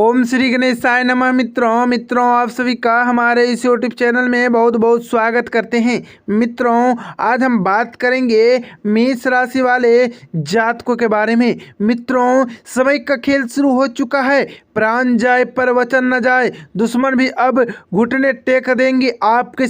ओम श्री गणेशाय नमः। मित्रों आप सभी का हमारे इस यूट्यूब चैनल में बहुत बहुत स्वागत करते हैं। मित्रों आज हम बात करेंगे मेष राशि वाले जातकों के बारे में। मित्रों समय का खेल शुरू हो चुका है। प्राण जाए पर वचन न जाए। दुश्मन भी अब घुटने टेक देंगे आपके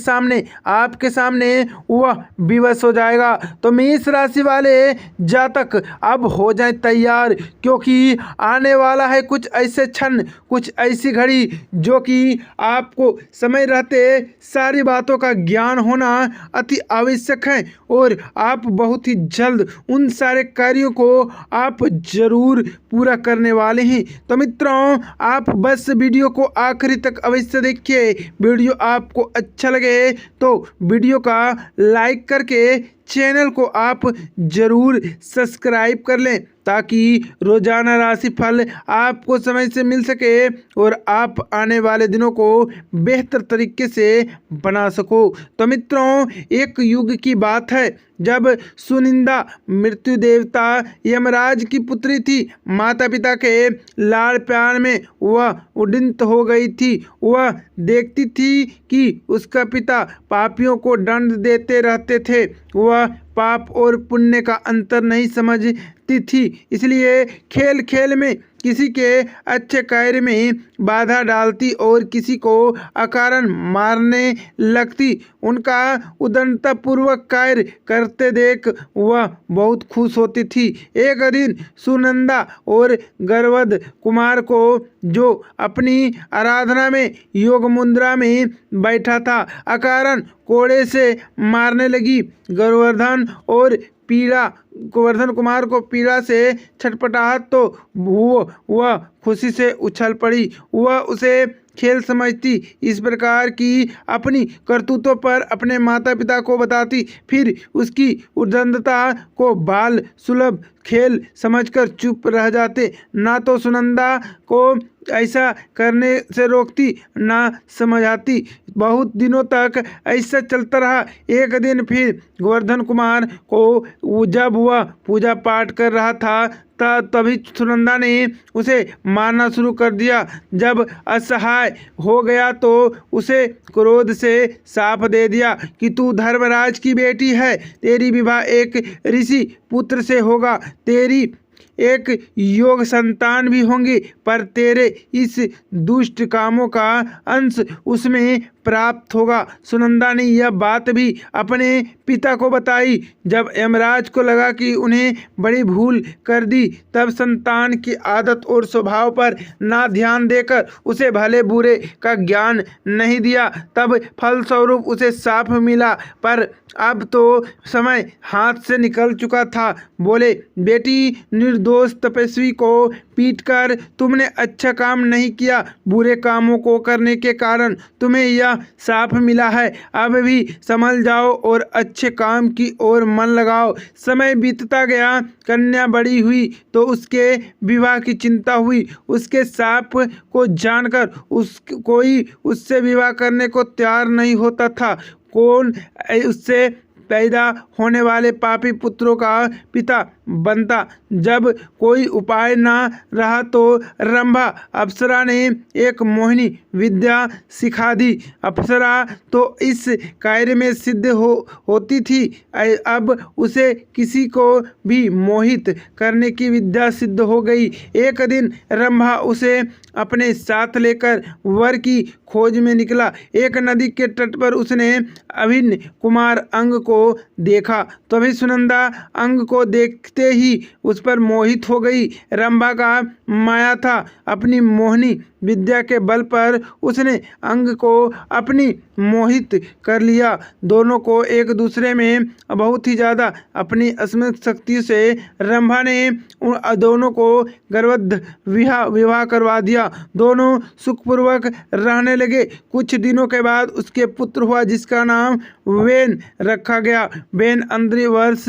सामने वह विवश हो जाएगा। तो मेष राशि वाले जातक अब हो जाए तैयार, क्योंकि आने वाला है कुछ ऐसे क्षण, कुछ ऐसी घड़ी जो कि आपको समय रहते सारी बातों का ज्ञान होना अति आवश्यक है और आप बहुत ही जल्द उन सारे कार्यों को आप जरूर पूरा करने वाले हैं। तो मित्रों आप बस वीडियो को आखिरी तक अवश्य देखिए। वीडियो आपको अच्छा लगे तो वीडियो का लाइक करके चैनल को आप जरूर सब्सक्राइब कर लें, ताकि रोजाना राशिफल आपको समय से मिल सके और आप आने वाले दिनों को बेहतर तरीके से बना सको। तो मित्रों एक युग की बात है जब सुनिंदा मृत्यु देवता यमराज की पुत्री थी। माता पिता के लाड़ प्यार में वह उद्विग्न हो गई थी। वह देखती थी कि उसका पिता पापियों को दंड देते रहते थे। वह पाप और पुण्य का अंतर नहीं समझती थी, इसलिए खेल खेल में किसी के अच्छे कार्य में बाधा डालती और किसी को अकारण मारने लगती। उनका उदारतापूर्वक कार्य करते देख वह बहुत खुश होती थी। एक दिन सुनंदा और गर्वध कुमार को, जो अपनी आराधना में योग मुद्रा में बैठा था, अकारण कोड़े से मारने लगी। गोवर्धन कुमार को पीड़ा से छटपटाहट तो वह खुशी से उछल पड़ी। वह उसे खेल समझती, इस प्रकार की अपनी करतूतों पर अपने माता पिता को बताती, फिर उसकी उद्दंडता को बाल सुलभ खेल समझकर चुप रह जाते। ना तो सुनंदा को ऐसा करने से रोकती, ना समझाती। बहुत दिनों तक ऐसा चलता रहा। एक दिन फिर गोवर्धन कुमार को जब वह पूजा पाठ कर रहा था तभी सुनंदा ने उसे मारना शुरू कर दिया। जब असहाय हो गया तो उसे क्रोध से साफ दे दिया कि तू धर्मराज की बेटी है, तेरी विवाह एक ऋषि पुत्र से होगा, तेरी एक योग संतान भी होंगी, पर तेरे इस दुष्ट कामों का अंश उसमें प्राप्त होगा। सुनंदा ने यह बात भी अपने पिता को बताई। जब यमराज को लगा कि उन्हें बड़ी भूल कर दी, तब संतान की आदत और स्वभाव पर ना ध्यान देकर उसे भले बुरे का ज्ञान नहीं दिया। तब फलस्वरूप उसे साफ मिला, पर अब तो समय हाथ से निकल चुका था। बोले, बेटी, निर्दोष तपस्वी को पीटकर तुमने अच्छा काम नहीं किया। बुरे कामों को करने के कारण तुम्हें यह साफ मिला है। अब भी संभल जाओ और अच्छे काम की ओर मन लगाओ। समय बीतता गया। कन्या बड़ी हुई तो उसके विवाह की चिंता हुई। उसके साप को जानकर कोई उससे विवाह करने को तैयार नहीं होता था। कौन उससे पैदा होने वाले पापी पुत्रों का पिता बनता। जब कोई उपाय ना रहा तो रंभा अप्सरा ने एक मोहिनी विद्या सिखा दी। अप्सरा तो इस कार्य में सिद्ध होती थी। अब उसे किसी को भी मोहित करने की विद्या सिद्ध हो गई। एक दिन रंभा उसे अपने साथ लेकर वर की खोज में निकला। एक नदी के तट पर उसने अभिन्न कुमार अंग को देखा। तभी सुनंदा अंग को देखते ही उस पर मोहित हो गई। रंभा का माया था। अपनी मोहिनी विद्या के बल पर उसने अंग को अपनी मोहित कर लिया। दोनों को एक दूसरे में बहुत ही ज़्यादा अपनी असीमित शक्ति से रंभा ने उन दोनों को गर्भवध विवाह करवा दिया। दोनों सुखपूर्वक रहने लगे। कुछ दिनों के बाद उसके पुत्र हुआ, जिसका नाम वेन रखा गया। वेन 15 वर्ष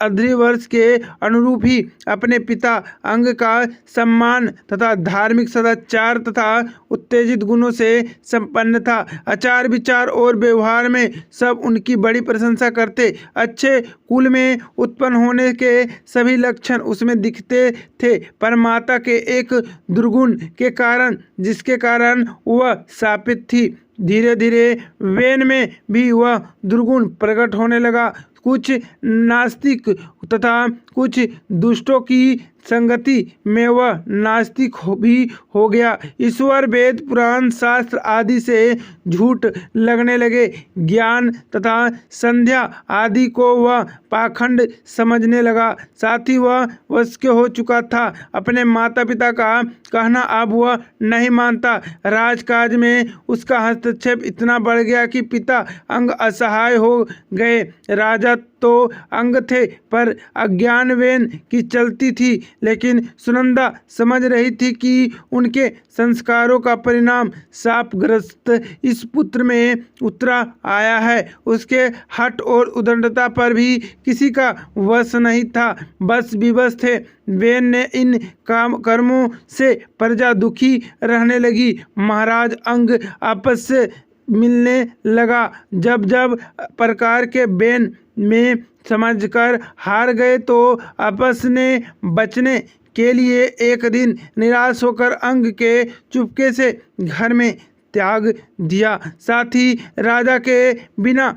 अधिवर्ष के अनुरूप ही अपने पिता अंग का सम्मान तथा धार्मिक सदाचार तथा उत्तेजित गुणों से संपन्न था। आचार विचार और व्यवहार में सब उनकी बड़ी प्रशंसा करते। अच्छे कुल में उत्पन्न होने के सभी लक्षण उसमें दिखते थे, पर माता के एक दुर्गुण के कारण, जिसके कारण वह शापित थी। धीरे धीरे वेन में भी वह दुर्गुण प्रकट होने लगा। कुछ नास्तिक तथा कुछ दुष्टों की संगति में वह नास्तिक भी हो गया। ईश्वर, वेद, पुराण, शास्त्र आदि से झूठ लगने लगे। ज्ञान तथा संध्या आदि को वह पाखंड समझने लगा। साथ ही वह वश के हो चुका था। अपने माता पिता का कहना अब वह नहीं मानता। राजकाज में उसका हस्तक्षेप इतना बढ़ गया कि पिता अंग असहाय हो गए। राजा तो अंग थे, पर अज्ञान वेन की चलती थी। लेकिन सुनंदा समझ रही थी कि उनके संस्कारों का परिणाम शापग्रस्त इस पुत्र में उतरा आया है। उसके हठ और उदंडता पर भी किसी का वश नहीं था, बस विवश थे। वेन ने इन कर्मों से प्रजा दुखी रहने लगी। महाराज अंग आपस से मिलने लगा। जब जब प्रकार के बेन में समझकर हार गए तो आपस ने बचने के लिए एक दिन निराश होकर अंग के चुपके से घर में त्याग दिया। साथ ही राजा के बिना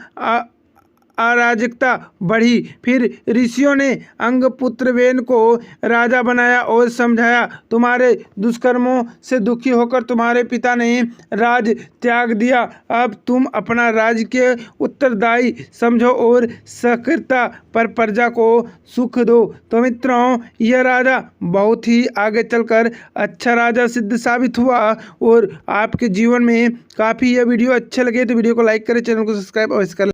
अराजकता बढ़ी। फिर ऋषियों ने अंग पुत्र वेन को राजा बनाया और समझाया, तुम्हारे दुष्कर्मों से दुखी होकर तुम्हारे पिता ने राज त्याग दिया। अब तुम अपना राज्य के उत्तरदायी समझो और सक्रियता पर प्रजा को सुख दो। तो मित्रों, यह राजा बहुत ही आगे चलकर अच्छा राजा सिद्ध साबित हुआ। और आपके जीवन में काफ़ी यह वीडियो अच्छे लगे तो वीडियो को लाइक करें, चैनल को सब्सक्राइब अवश्य करें।